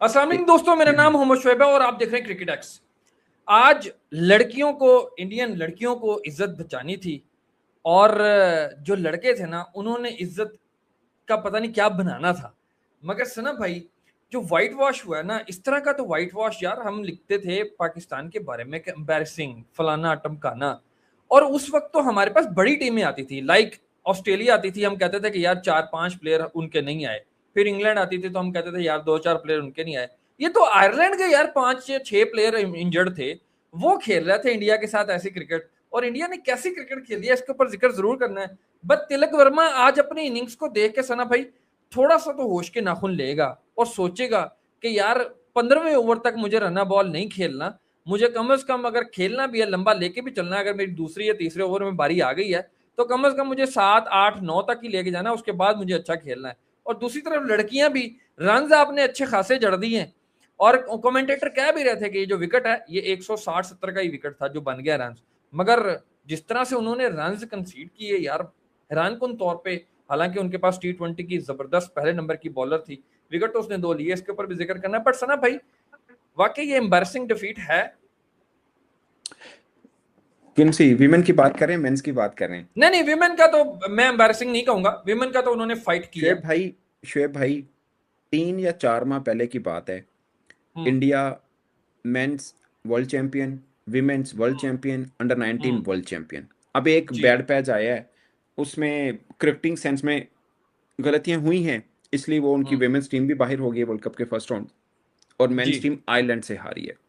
अस्सलाम वालेकुम दोस्तों, मेरा नाम मोहम्मद शोएब है और आप देख रहे हैं क्रिकेट एक्स। आज लड़कियों को, इंडियन लड़कियों को इज्जत बचानी थी और जो लड़के थे ना, उन्होंने इज्जत का पता नहीं क्या बनाना था। मगर सना भाई, जो व्हाइट वॉश हुआ है ना, इस तरह का तो व्हाइट वॉश यार हम लिखते थे पाकिस्तान के बारे में कि एम्बैरेसिंग फलाना टमकाना। और उस वक्त तो हमारे पास बड़ी टीमें आती थी, लाइक ऑस्ट्रेलिया आती थी, हम कहते थे कि यार 4-5 प्लेयर उनके नहीं आए। फिर इंग्लैंड आती थी तो हम कहते थे यार 2-4 प्लेयर उनके नहीं आए। ये तो आयरलैंड के यार 5 या 6 प्लेयर इंजर्ड थे, वो खेल रहे थे इंडिया के साथ ऐसी क्रिकेट। और इंडिया ने कैसी क्रिकेट खेली है इसके ऊपर जिक्र जरूर करना है। बट तिलक वर्मा आज अपनी इनिंग्स को देख के सना भाई थोड़ा सा तो होश के नाखून लेगा और सोचेगा कि यार 15वें ओवर तक मुझे रना बॉल नहीं खेलना, मुझे कम से कम अगर खेलना भी है, लंबा लेके भी चलना है, अगर मेरी दूसरी या तीसरे ओवर में बारी आ गई है तो कम से कम मुझे 7-8-9 तक ही लेके जाना है, उसके बाद मुझे अच्छा खेलना है। और दूसरी तरफ लड़कियां भी, रन आपने अच्छे खासे जड़ दिए हैं। और कमेंटेटर कह भी रहे थे कि ये जो विकेट है ये 160-70 का ही विकेट था जो बन गया रन। मगर जिस तरह से उन्होंने रन कंसीड किए यार, हैरान कुन तौर पे। हालांकि उनके पास T20 की जबरदस्त पहले नंबर की बॉलर थी, विकेट तो उसने 2 लिए, इसके ऊपर भी जिक्र करना है। बट सना भाई, वाकई ये एम्बैरेसिंग डिफीट है। कौन सी विमेन की बात करें, मेंस की बात करें? नहीं नहीं, विमेन का तो मैं एम्बैरेसिंग नहीं कहूंगा, विमेन का तो उन्होंने फाइट किया। शुएब भाई, शुएब भाई, 3 या 4 माह पहले की बात है। हम्म। India men's world champion, women's world hmm. Champion, under 19 hmm. World champion. अब एक जी। बैड पैच आया है, उसमें क्रिकेटिंग सेंस में गलतियां हुई हैं, इसलिए वो उनकी हम्म। विमेंस टीम भी बाहर हो गई है वर्ल्ड कप के फर्स्ट राउंड। और जी। मेंस टीम आयरलैंड से हारी है।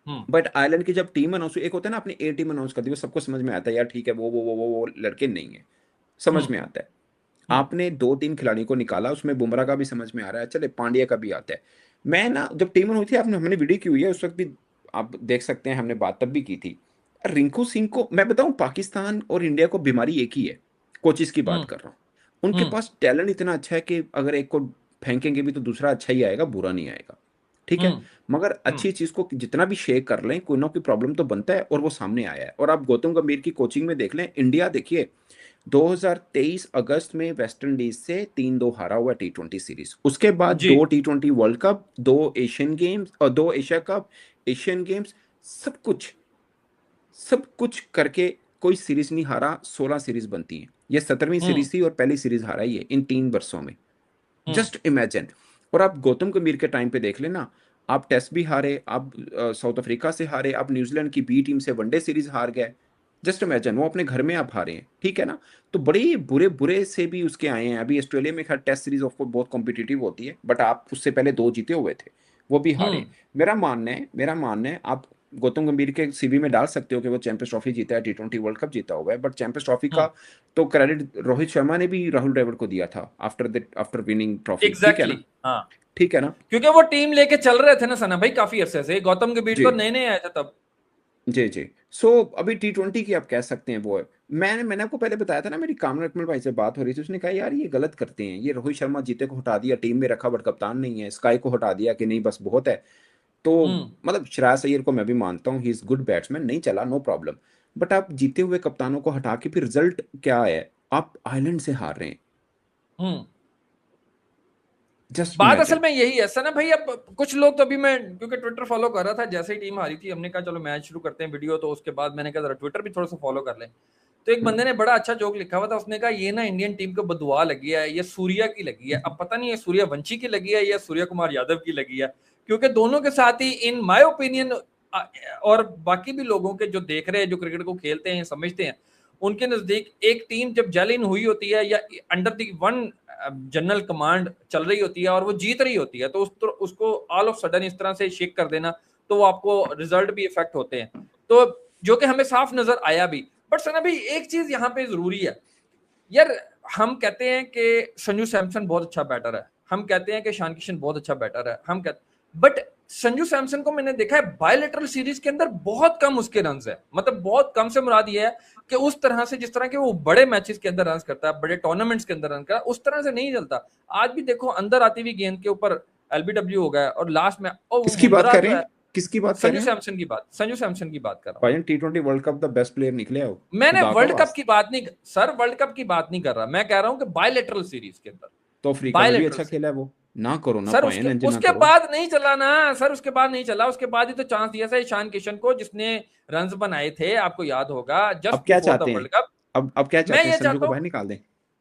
हम्म। बट आयरलैंड की जब टीम अनाउंस हुई, एक होता है ना अपनी ए टीम अनाउंस कर दी, वो सबको समझ में आता है यार ठीक है, वो लड़के नहीं है, समझ हम्म। में आता है। हम्म। आपने 2-3 खिलाड़ियों को निकाला, उसमें बुमराह का भी समझ में आ रहा है, चले पांड्या का भी आता है। मैं ना जब टीम हुई थी, आपने हमने वीडियो की हुई है उस वक्त भी, आप देख सकते हैं, हमने बात तब भी की थी। रिंकू सिंह को मैं बताऊं, पाकिस्तान और इंडिया को बीमारी एक ही है, कोचिस की बात हम्म। कर रहा हूँ। उनके हम्म। पास टैलेंट इतना अच्छा है कि अगर एक को फेंकेंगे भी तो दूसरा अच्छा ही आएगा, बुरा नहीं आएगा। ठीक है। हम्म। मगर हम्म। अच्छी चीज को जितना भी शेक कर लें, कोई ना कोई प्रॉब्लम तो बनता है, और वो सामने आया है। और आप गौतम गंभीर की कोचिंग में देख लें, इंडिया देखिए 2023 अगस्त में वेस्ट इंडीज से 3-2 हारा हुआ T20 सीरीज। उसके बाद जी। 2 T20 world cup, 2 Asian games और 2 एशिया कप, एशियन गेम्स, सब कुछ, सब कुछ करके कोई सीरीज नहीं हारा। 16 सीरीज बनती हैं, ये 17वीं हम्म। सीरीज थी और पहली सीरीज हारा ही है इन 3 वर्षों में। हम्म। Just imagine. और आप गौतम गंभीर के टाइम पे देख लेना, आप टेस्ट भी हारे, आप साउथ अफ्रीका से हारे, आप न्यूजीलैंड की बी टीम से वनडे सीरीज हार गए। जस्ट इमेजिन, वो अपने घर में आप हारे हैं, ठीक है ना। तो बड़े बुरे बुरे से भी उसके आए हैं। अभी ऑस्ट्रेलिया में खैर टेस्ट सीरीज ऑफ कोर्स बहुत कॉम्पिटिटिव होती है, बट आप उससे पहले 2 जीते हुए थे, वो भी हारे। हम्म। मेरा मानना है आप गौतम गंभीर के सीवी में डाल सकते हो कि वो चैंपियंस ट्रॉफी जीता है, T20 वर्ल्ड कप जीता हुआ है, बट चैंपियंस ट्रॉफी का हम्म। तो क्रेडिट रोहित शर्मा ने भी राहुल द्रविड़ को दिया था आफ्टर विनिंग ट्रॉफी, ठीक है एग्जैक्टली ना। हाँ। ठीक है ना। क्योंकि वो टीम लेके चल रहे थे ना सना भाई काफी अरसे से, गौतम गंभीर जी तो नए नए आए थे तब। जी जी। सो अभी T20 की आप कह सकते हैं वो है। मैंने आपको पहले बताया था ना, मेरी कामन अकमल भाई से बात हो रही थी, उसने कहा यार ये गलत करते हैं, ये रोहित शर्मा जीते को हटा दिया, टीम में रखा बट कप्तान नहीं है, स्काई को हटा दिया कि नहीं बस बहुत है। तो हम्म। मतलब श्रेयस अय्यर को मैं भी मानता हूँ, ही इज गुड बैट्समैन, नहीं चला, नो प्रॉब्लम। बट आप जीते हुए कप्तानों को हटा के फिर रिजल्ट क्या है? आप आयरलैंड से हार रहे हैं। हम्म। जस्ट बात असल इमेजिन। में यही है सना भाई। अब कुछ लोग तो, अभी मैं क्योंकि ट्विटर फॉलो कर रहा था, जैसे ही टीम हारी थी हमने कहा चलो मैच शुरू करते हैं वीडियो, तो उसके बाद मैंने कहा जरा ट्विटर भी थोड़ा सा फॉलो कर लें। तो एक बंदे ने बड़ा अच्छा जोक लिखा हुआ था, उसने कहा ये ना इंडियन टीम को बदुआ लगी है, ये सूर्या की लगी है। अब पता नहीं ये सूर्यवंशी की लगी है या सूर्य कुमार यादव की लगी है, क्योंकि दोनों के साथ ही इन माय ओपिनियन और बाकी भी लोगों के जो देख रहे हैं, जो क्रिकेट को खेलते हैं समझते हैं, उनके नजदीक एक टीम जब जेल इन हुई होती है या under the one general command चल रही होती है और वो जीत रही होती है, तो उसको ऑल ऑफ सडन इस तरह से शेक कर देना, तो वो आपको रिजल्ट भी इफेक्ट होते हैं। तो जो कि हमें साफ नजर आया भी। बट सना भाई एक चीज यहाँ पे जरूरी है यार, हम कहते हैं कि संजू सैमसन बहुत अच्छा बैटर है, हम कहते हैं कि ईशान किशन बहुत अच्छा बैटर है, हम कहते, बट संजू सैमसन को मैंने देखा है बायलेटरल सीरीज के अंदर बहुत कम उसके रन है। मतलब बहुत कम से मुराद ये है कि उस तरह से जिस तरह के वो बड़े मैचेस के अंदर रन करता है, बड़े टूर्नामेंट्स के अंदर रन करता है, उस तरह से नहीं चलता। आज भी देखो अंदर आती हुई गेंद के ऊपर एलबीडब्ल्यू हो गया और लास्ट में ओ वो किसकी बात बुमराह कर रहे जो है। हैं, किसकी बात कर संजू रहे हैं? सैमसन की बात, संजू सैमसन की बात कर रहा हूं। भाईजान T20 world cup the best player निकले हो, मैंने खुदा का वर्ल्ड कप की वास्ता। बात नहीं, सर वर्ल्ड कप की बात नहीं कर रहा, मैं कह रहा हूं कि बायलेटरल सीरीज के अंदर, तो अफ्रीका में भी बायलेटरल अच्छा सीरीज। खेला है वो। ना करो ना सर पायन, इंज ना उसके करो। बाद नहीं चला ना सर, उसके बाद नहीं चला, उसके बाद ही तो चांस दिया था ईशान किशन को, जिसने रन्स बनाए थे, आपको याद होगा, अब जस्ट क्या बिफोर द चाहते हैं? World cup. अब क्या मैं चाहते हैं, ये संजू चाहता को हूँ, बाहर निकाल दें?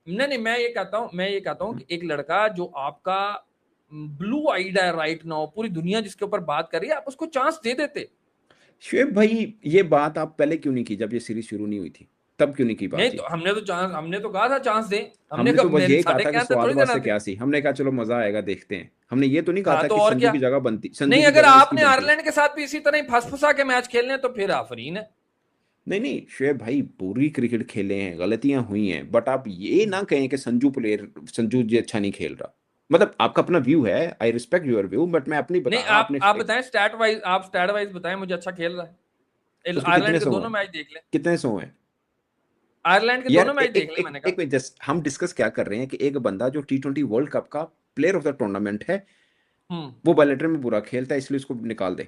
नहीं नहीं, मैं ये कहता हूँ कि एक लड़का जो आपका ब्लू आइड है राइट नाउ, पूरी दुनिया जिसके ऊपर बात कर रही है, आप उसको चांस दे देते। शुएब भाई, ये बात आप पहले क्यों नहीं की जब ये सीरीज शुरू नहीं हुई थी? तब क्यों नहीं की नहीं बात तो ये? हमने तो कहा था चांस दे, हमने हमने तो कब, बस यही कहा साढ़े था के कि अंदर स्वाद थोड़ी देना वास्ते थे। क्या सी, हमने कहा चलो मजा आएगा देखते हैं। हमने ये तो नहीं कहा हाँ था तो कि और क्या। संजू नहीं, की अगर जगह इसकी आपने बनती। आयरलैंड के साथ भी इसी तरह ही फंस फंसा के मैच खेलने तो फिर आफरीन है। नहीं नहीं शुएब भाई, पूरी क्रिकेट खेले हैं, गलतियां हुई हैं, बट आप ये ना कहें कि संजू जी अच्छा नहीं खेल रहा। मतलब आपका अपना व्यू है, I respect your view, but मैं अपनी बता नहीं, रहा हूँ आपने। आप बताएं स्टैट वाइज, आप स्टैट वाइज बताएं, मुझे अच्छा खेल रहा है, उसके कितने आयरलैंड के सौ दोनों हैं? मैच देख लें। कितने सौ हैं? आयरलैंड के यार दोनों मैच देख लें, मैंने कहा। एक मिनट, जस्ट हम डिस्कस क्या कर रहे हैं कि एक बंदा जो T20 वर्ल्ड कप का प्लेयर ऑफ द टूर्नामेंट है, हम्म। वो बायोलेटर में बुरा खेलता है, इसलिए उसको निकाल दे।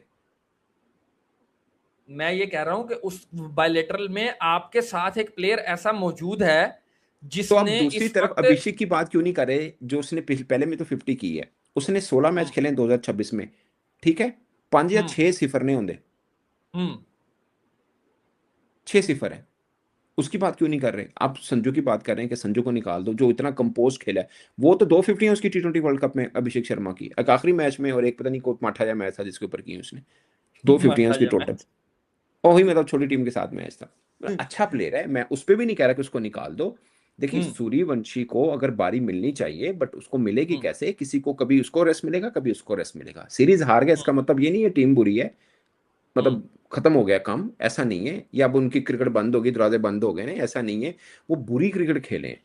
मैं ये कह रहा हूं कि उस बायलेटरल में आपके साथ एक प्लेयर ऐसा मौजूद है तो आप जिसने दूसरी इस तरफ वक्त। अभिषेक की बात क्यों नहीं कर रहे, जो उसने पहले में तो 50 की है? उसने 16 मैच हम्म। खेले हैं 2026 में, ठीक है? 5 या हम्म। 6 सिफर नहीं होंगे, हम्म। 6 सिफर है। उसकी बात क्यों नहीं कर रहे आप? संजू की बात कर रहे हैं कि संजू को निकाल दो, जो इतना कंपोज खेला है। वो तो 250 है उसकी T20 वर्ल्ड कप में, अभिषेक शर्मा की एक आखिरी मैच में, और एक पता नहीं कोई माठा मैच था जिसके ऊपर की उसने। 250 है मठा उसकी या टोटल। मैच। और वही मतलब छोटी टीम के साथ मैच था। अच्छा प्लेयर है, मैं उस पर भी नहीं कह रहा कि उसको निकाल दो। देखिए हम्म। सूर्यवंशी को अगर बारी मिलनी चाहिए, बट उसको मिलेगी हम्म। कैसे? किसी को कभी उसको रेस्ट मिलेगा, कभी उसको रेस्ट मिलेगा। सीरीज हार गया इसका मतलब ये नहीं है टीम बुरी है, हम्म। मतलब खत्म हो गया काम, ऐसा नहीं है। या अब उनकी क्रिकेट बंद होगी, दरवाजे बंद हो गए ना, ऐसा नहीं है। वो बुरी क्रिकेट खेले हैं।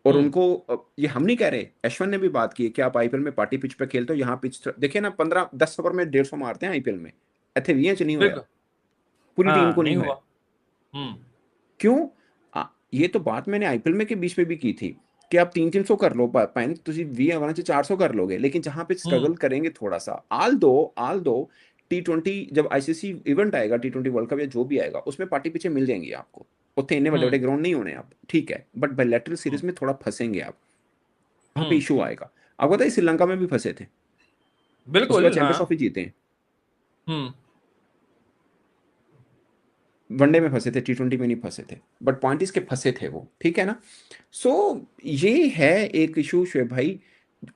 और हम्म। उनको ये हम नहीं कह रहे, अश्विन ने भी बात की है कि आप आईपीएल में पार्टी पिच पे खेलते हो, यहाँ पिच देखिए ना, 15-10 ओवर में 150 मारते हैं आईपीएल में। इतने 20 नहीं होया, बिल्कुल। पूरी टीम हाँ, को नहीं नहीं होया। हुआ। हम्म। क्यों? ये तो बात मैंने आईपीएल में के बीच में भी की थी कि आप 300-300 कर लो, पाइन तुम 20 400 कर लोगे, लेकिन जहां पे हम्म। स्ट्रगल करेंगे थोड़ा सा, आल दो T20 जब आईसीसी इवेंट आएगा, T20 वर्ल्ड कप या जो भी आएगा, उसमें पार्टी पीछे मिल जाएंगी आपको। उत्थे इतने बड़े हम्म। बड़े ग्राउंड नहीं होने आप, ठीक है, बट बायलैटरल हम्म। सीरीज में थोड़ा फंसेंगे आप, वहां पे हम्म। इशू आएगा। आपको पता है श्रीलंका में भी फंसे थे, उसके बाद बिल्कुल। हाँ। चैंपियंस ट्रॉफी जीते हैं। हम्म। वनडे में फंसे थे, T20 में नहीं फंसे थे, बट पॉइंट इसके फंसे थे वो, ठीक है ना? सो ये है एक इशू शुएब भाई।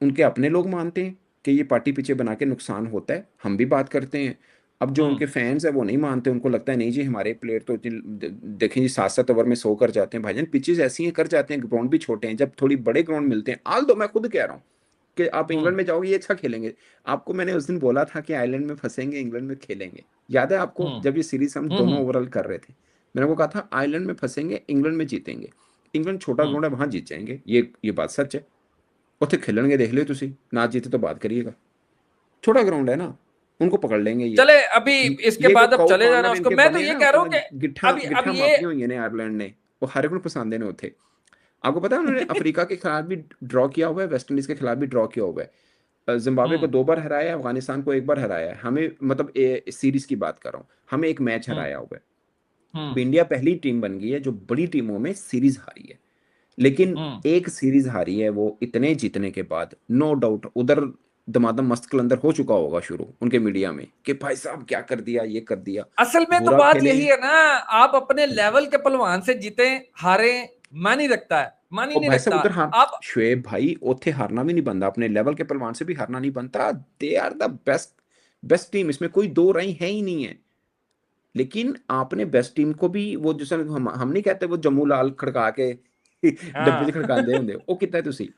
उनके अपने लोग मानते हैं कि ये पार्टी पीछे बना के नुकसान होता है, हम भी बात करते हैं। अब जो हम्म। उनके फैंस है वो नहीं मानते, उनको लगता है नहीं जी हमारे प्लेयर तो देखें जी 7-7 ओवर में 100 कर जाते हैं। भाईजान पिचेस ऐसी हैं, कर जाते हैं, ग्राउंड भी छोटे हैं। जब थोड़ी बड़े ग्राउंड मिलते हैं, आल दो, मैं खुद कह रहा हूँ कि आप इंग्लैंड हम्म। में जाओगे ये अच्छा खेलेंगे। आपको मैंने उस दिन बोला था कि आयरलैंड में फंसेंगे, इंग्लैंड में खेलेंगे। याद है आपको, हम्म। जब ये सीरीज हम हम्म। दोनों ओवरऑल कर रहे थे, मैंने को कहा था आयरलैंड में फंसेंगे, इंग्लैंड में जीतेंगे। इंग्लैंड छोटा हम्म। ग्राउंड है, वहां जीत जाएंगे, ये बात सच है। ਉੱਥੇ खेलणगे, देख लियो तुसी, ना जीते तो बात करिएगा। छोटा ग्राउंड है ना, उनको पकड़ लेंगे ये। चले अभी, इसके ये जो बाद अब काउ चले जाना कॉर्नर उसको, इनके मैं तो बने हैं ये ना, कह रहा हूँ उन्हें कि गिट्ठा अभी अब गिट्ठा ये। मारनी हुई ने आयरलैंड ने, वो हर एक को पसंद ने उथे। आपको पता है उन्होंने अफ्रीका के खिलाफ भी ड्रॉ किया हुआ है, वेस्ट इंडीज के खिलाफ भी ड्रॉ किया हुआ है, जिम्बाब्वे को हम्म। 2 बार हराया है, अफगानिस्तान को 1 बार हराया है। हमें मतलब सीरीज की बात कर रहा हूँ, हमें एक मैच हम्म। हराया हुआ है। अब हम्म। इंडिया पहली टीम बन गई है जो बड़ी टीमों में सीरीज हारी है, लेकिन हम्म। एक सीरीज हारी है वो इतने जीतने के बाद। नो डाउट उधर दमादम मस्त कलंदर हो चुका होगा शुरू उनके मीडिया में कि भाई साहब क्या कर दिया, ये कर दिया, असल में तो बुरा बात खेले यही हैं। है ना, आप अपने लेवल के पहलवान से जीते हारे, मानी रखता है, मानी और नहीं भाई साहब रखता। उधर हार, आप। शुएब भाई ओथे हारना भी नहीं बनता, अपने लेवल के पहलवान से भी हारना नहीं बनता। They are the best, best team, इसमें कोई दो राय है ही नहीं है। लेकिन आपने बेस्ट टीम को भी, वो जैसे हम नहीं कहते वो जम्मू लाल खड़का के डब्बे च हाँ। खड़काते होंगे, वो कितना है तुसी,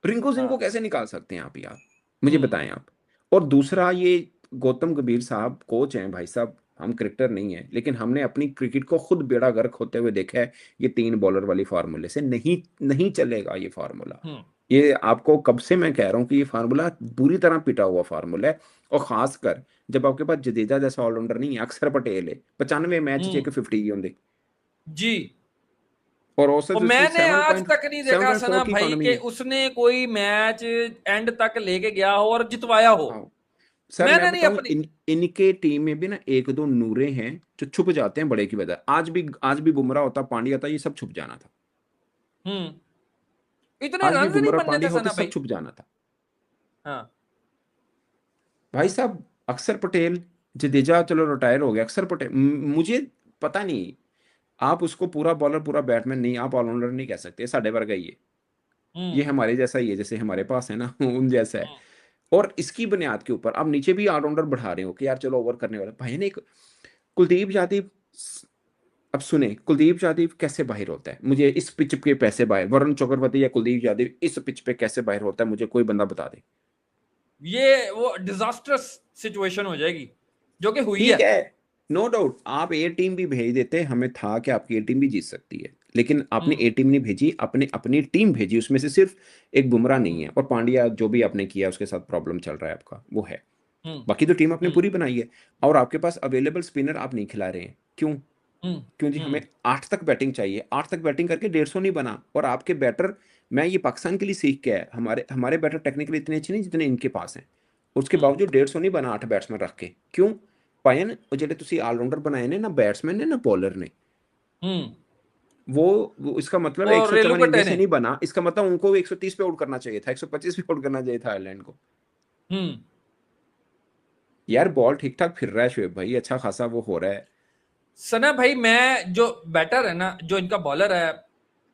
रिंकू सिंह को हाँ। कैसे निकाल सकते हैं आप यार? मुझे हम्म। बताएं आप। और दूसरा ये गौतम गंभीर साहब कोच हैं भाई साहब, हम क्रिकेटर नहीं है, लेकिन हमने अपनी क्रिकेट को खुद बेड़ा गर्क होते हुए देखा है। ये 3 बॉलर वाली फार्मूले से नहीं नहीं चलेगा ये फार्मूला। हम्म। ये आपको कब से मैं कह रहा हूँ कि ये फार्मूला बुरी तरह पिटा हुआ फार्मूला है। और खासकर जब आपके पास जडेजा जैसा ऑलराउंडर नहीं है, अक्षर पटेल है, 95 मैच हम्म। एक 50 की होंगे, जी। और औसत और उसकी मैंने सेवन आज पॉइंट तक नहीं सेवन देखा पॉइंट सना फोर की भाई इकोनॉमी कि है। उसने कोई मैच एंड तक लेके गया हो और जितवाया हो। हाँ सर, मैं मैंने नहीं बताऊं अपनी। इनके टीम में भी ना एक दो नूरे हैं जो छुप जाते हैं बड़े की वजह। आज भी बुमराह होता, पांड्या होता, ये सब छुप जाना था। हम्म। इतने आज भी रन नहीं बुमराह बनने थे पांड्या होते, सना सब भाई। छुप जाना था। हाँ भाई साहब अक्षर पटेल, जडेजा चलो रिटायर हो गया, अक्षर पटेल मुझे पता नहीं, आप उसको पूरा बॉलर पूरा बैट्समैन नहीं, आप ऑलराउंडर नहीं कह सकते, साढ़े वर्गा ही है, ये हम्म हमारे जैसा ही है, जैसे हमारे पास है ना उन जैसा है। हम्म और इसकी बुनियाद के ऊपर आप नीचे भी ऑलराउंडर बढ़ा रहे हो कि यार चलो ओवर करने वाला भाई ने एक कुलदीप यादव। अब सुने, कुलदीप यादव कैसे बाहर होता है, मुझे इस पिच पे कैसे बाहर, वरुण चक्रवर्ती या कुलदीप यादव इस पिच पे कैसे बाहर होता है, मुझे कोई बंदा बता दे। ये वो डिजास्टर्स सिचुएशन हो जाएगी जो कि हुई है। ठीक है, नो डाउट, आप ए टीम भी भेज देते, हमें था कि आपकी ए टीम भी जीत सकती है, लेकिन आपने हम्म ए टीम नहीं भेजी, आपने अपनी टीम भेजी, उसमें से सिर्फ एक बुमराह नहीं है, और पांड्या जो भी आपने किया उसके साथ प्रॉब्लम चल रहा है आपका, वो है। हम्म बाकी तो टीम आपने हम्म पूरी बनाई है, और आपके पास अवेलेबल स्पिनर आप नहीं खिला रहे हैं, क्यों? हम्म क्यों जी, हमें 8 तक बैटिंग चाहिए, 8 तक बैटिंग करके 150 नहीं बना, और आपके बैटर, मैं ये पाकिस्तान के लिए सीख के है, हमारे हमारे बैटर टेक्निकली इतने अच्छे नहीं जितने इनके पास हैं, उसके हम्म बावजूद 150 नहीं बना 8 बैट्समैन रख के, क्यों? पायन ਜਿਹੜੇ ਤੁਸੀਂ ਆਲਰਾਊਂਡਰ ਬਣਾਏ ਨੇ ਨਾ, बैट्समैन ने ना बॉलर ने, हम्म वो इसका मतलब है और रेलू 154 कट्टे इंडिया ने। से नहीं बना, इसका मतलब उनको 130 पे आउट करना चाहिए था, 125 पे आउट करना चाहिए था आयरलैंड को। हम्म यार बॉल ठीक ठाक फिर रहा है शुएब भाई, अच्छा खासा वो हो रहा है। सना भाई, मैं जो बैटर है ना, जो इनका बॉलर है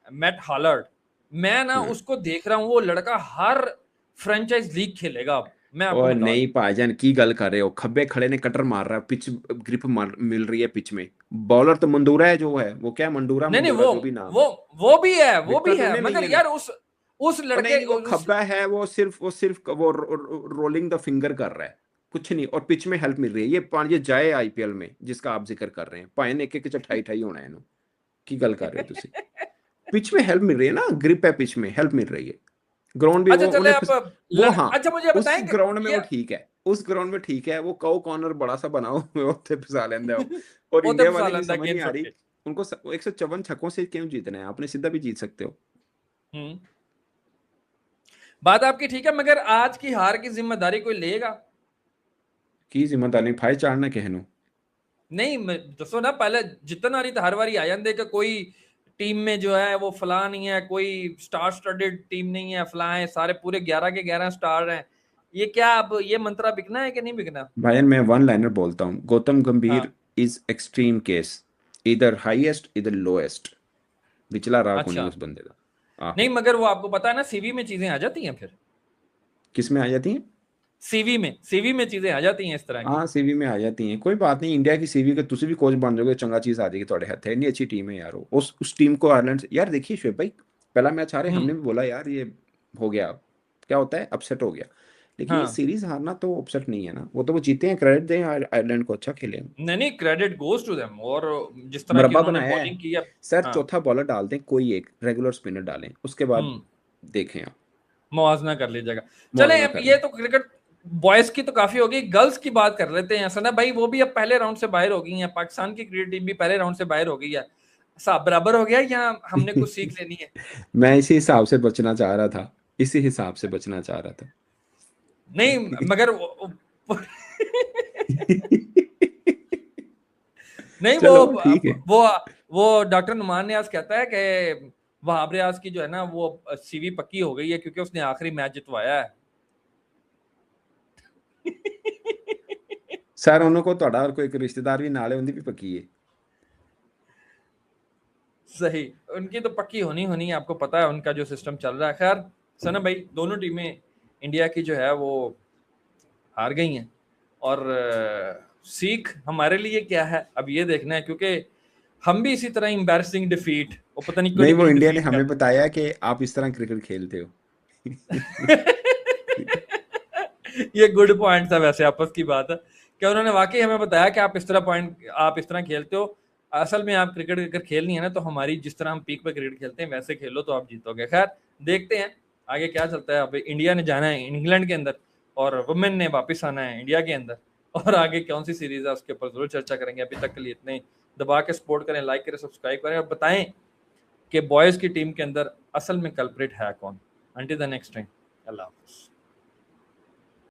मैट हॉलर्ड, मैं ना हाँ। उसको देख रहा हूँ, वो लड़का हर फ्रेंचाइज लीग खेलेगा अब, मैं आपको और बता नहीं दूं। भाईजान की गल कर रहे हो, खब्बे खड़े ने कटर मार रहा है, पिच ग्रिप मिल रही है पिच में। बॉलर तो मंडूरा है, जो है वो क्या मंडूरा नहीं नहीं, मंडूरा जो भी नाम वो है, वो भी है, वो भी दिक्कत है, उन्हें नहीं मगर है ना। यार उस और नहीं लड़के नहीं, वो उस खब्बा है, वो सिर्फ वो रोलिंग द फिंगर कर रहा है, कुछ नहीं, और पिच में हेल्प मिल रही है, ये पांड्या जाए आईपीएल में जिसका आप जिक्र कर रहे हैं, पाए ने एक एक चठाई ठाई होना है इन्हों की गल कर रहे हो तुसी, पिच में हेल्प मिल रही है ना, ग्रिप है पिच में हेल्प मिल रही है, ग्राउंड भी अच्छा वो चले उन्हें आप वो हाँ, अच्छा मुझे उस बताएं कि ग्राउंड में वो ये ठीक है, उस ग्राउंड में ठीक है, वो कौ कॉर्नर बड़ा सा बनाओ उत्थे फसा लेंदे हो, और ओते इंडिया फसा वाले की लेंदा समझ नहीं गेंद आ सुट रही, के। उनको 154 छक्कों से क्यों जीतना है, आपने सीधा भी जीत सकते हो। हम्म बात आपकी ठीक है, मगर आज की हार की जिम्मेदारी कोई लेगा? की जिम्मेदारी फाई चाड़ना कहनो। नहीं, दसो ना, पहले जितना रही तो हर बारी आ जाते कि कोई टीम में जो है वो फला नहीं है, कोई स्टार स्टडेड टीम नहीं है, फला है, सारे पूरे 11 के 11 स्टार हैं। ये क्या अब ये मंत्रा बिकना है कि नहीं बिकना? भाईजान मैं वन लाइनर बोलता हूँ, गौतम गंभीर हाँ इज एक्सट्रीम केस, इधर हाईएस्ट इधर लोएस्ट, निचला राह को नहीं अच्छा, उस बंदे का, नहीं आहो। मगर वो आपको पता है ना, सीवी में चीजें आ जाती हैं फिर। किस में आ जाती हैं? सीवी में चीजें आ जाती हैं इस तरह की। हाँ सीवी में आ जाती हैं, कोई बात नहीं, इंडिया की सीवी के तुसी भी कोच बन जाओगे, चंगा चीज आ जाएगी थोड़े हाथ, इतनी अच्छी टीम है यार वो, उस टीम को आयरलैंड से यार, देखिए शुएब भाई, पहला मैच हारे, हम्म हमने भी बोला यार ये हो गया, क्या होता है अपसेट हो गया, लेकिन ये हाँ, सीरीज हारना तो अपसेट नहीं है ना, वो तो वो जीते हैं, क्रेडिट दें आयरलैंड को, अच्छा खेले हैं। नहीं नहीं, क्रेडिट गोज टू देम, और जिस तरह की मुरब्बा उन्होंने बनाया है बॉलिंग की है। सर, हाँ चौथा बॉलर डाल दें, कोई एक रेगुलर स्पिनर डालें, उसके बाद हम्म देखें आप, मुआवजना कर लीजिएगा। चले, मुआवजा अब कर ये लें। तो क्रिकेट बॉयज की तो काफी होगी, गर्ल्स की बात कर लेते हैं। सना भाई, वो भी अब पहले राउंड से बाहर हो गई हैं, पाकिस्तान की क्रिकेट टीम भी पहले राउंड से बाहर हो गई है। साहब बराबर हो गया या हमने कुछ सीख लेनी है? मैं इसी हिसाब से बचना चाह रहा था, इसी हिसाब से बचना चाह रहा था। नहीं मगर नहीं, चलो ठीक है। वो वो डॉक्टर नुमान नियाज कहता है कि वहाब रियाज की जो है ना वो सीवी पक्की हो गई है क्योंकि उसने आखिरी मैच जितवाया है। सर उन्होंने ਤੁਹਾਡਾ और कोई रिश्तेदार भी नाले उनकी भी पक्की है। सही, उनकी तो पक्की होनी होनी है, आपको पता है उनका जो सिस्टम चल रहा है। खैर सना भाई, दोनों टीमें इंडिया की जो है वो हार गई हैं, और सीख हमारे लिए क्या है अब ये देखना है, क्योंकि हम भी इसी तरह एम्बैरसिंग डिफीट, वो पता नहीं क्यों नहीं वो रिपीट इंडिया ने डिफीट हमें करते बताया कि आप इस तरह क्रिकेट खेलते हो। ये गुड पॉइंट था वैसे, आपस की बात है कि उन्होंने वाकई हमें बताया कि आप इस तरह खेलते हो। असल में आप क्रिकेट अगर खेलनी है ना, तो हमारी जिस तरह हम पीक पे क्रिकेट खेलते हैं वैसे खेलो तो आप जीतोगे। खैर देखते हैं आगे क्या चलता है। अब इंडिया ने जाना है इंग्लैंड के अंदर, और वुमेन ने वापस आना है इंडिया के अंदर, और आगे कौन सी सीरीज है उसके ऊपर जरूर चर्चा करेंगे। अभी तक के लिए इतने ही। दबा के सपोर्ट करें, लाइक करें, सब्सक्राइब करें, और बताएं कि बॉयज की टीम के अंदर असल में कल्प्रिट है कौन। अंटिल द नेक्स्ट टाइम, अल्लाह हाफिज़।